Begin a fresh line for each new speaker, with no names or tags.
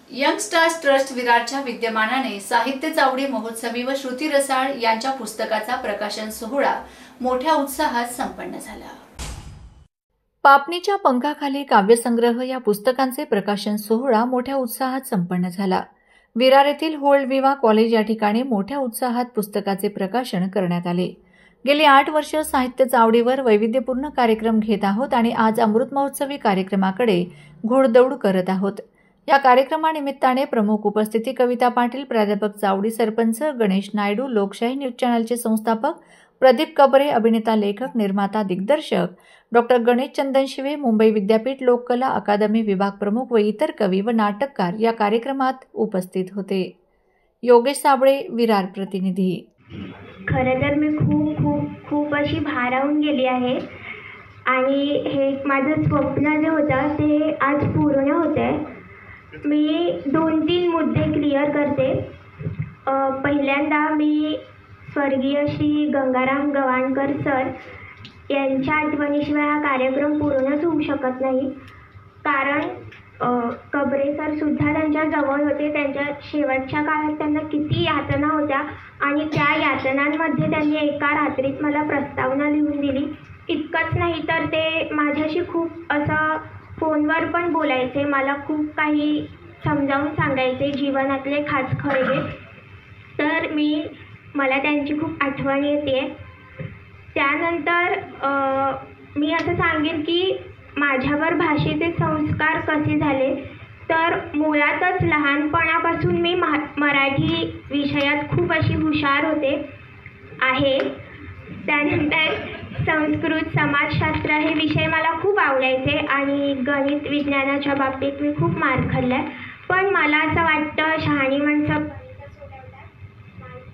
Young stars trust विरारच्या विद्यमानाने साहित्य चावडी महोत्सवी व श्रुती रसाळ यांच्या पुस्तकाचा प्रकाशन सोहळा मोठ्या उत्साहात संपन्न झाला। पापणीच्या पंखाखाली काव्यसंग्रह या पुस्तकांचे प्रकाशन सोहळा मोठ्या उत्साहात संपन्न झाला। विरार येथील होल्ड विवा कॉलेज या ठिकाणी मोठ्या उत्साहात पुस्तकाचे प्रकाशन करण्यात आले। गेली 8 वर्ष साहित्य चावडीवर वैविध्यपूर्ण कार्यक्रम घेत आहोत आणि आज अमृत महोत्सवी कार्यक्रमाकडे घोडदौड करत आहोत। या कार्यक्रमानिमित्ताने प्रमुख उपस्थिती कविता पाटील, प्राध्यापक चावडी, सरपंच गणेश नायडू, लोकशाही न्यूज चॅनलचे संस्थापक प्रदीप कबरे, अभिनेता, लेखक, निर्माता, दिग्दर्शक डॉक्टर गणेश चंदनशिवे, मुंबई विद्यापीठ लोककला अकादमी विभाग प्रमुख व इतर कवी व नाटककार या कार्यक्रमात उपस्थित होते। योगेश साबळे, विरार प्रतिनिधी।
खरं तर मी खूप अशी भारावून गेली आहे आणि हे माझं स्वप्न जे होतं ते आज पूर्ण होतंय। मी 2-3 मुद्दे क्लिअर करते। पहिल्यांदा मी स्वर्गीय श्री गंगाराम गवाणकर सर यांच्या आठवणीशिवाय हा कार्यक्रम पूर्णच होऊ शकत नाही, कारण कबरे सर सुद्धा त्यांच्या जवळ होते। त्यांच्या शेवटच्या काळात त्यांना किती यातना होत्या आणि त्या यातनांमध्ये त्यांनी एका रात्रीत मला प्रस्तावना लिहून दिली। इतकंच नाही तर ते माझ्याशी खूप असं फोनवर पण बोलायचे, मला खूप काही समजावून सांगायचे जीवनातले खास खळगे। तर मला त्यांची खूप आठवण येते। त्यानंतर मी असं सांगेन की माझ्यावर भाषेचे संस्कार कसे झाले, तर मुळातच लहानपणापासून मी मराठी विषयात खूप अशी हुशार आहे। त्यानंतर संस्कृत, समाजशास्त्र हे विषय मला खूप आवडायचे आणि गणित विज्ञानाच्या बाबतीत मी खूप मार खाल्लाय। पण मला असं वाटतं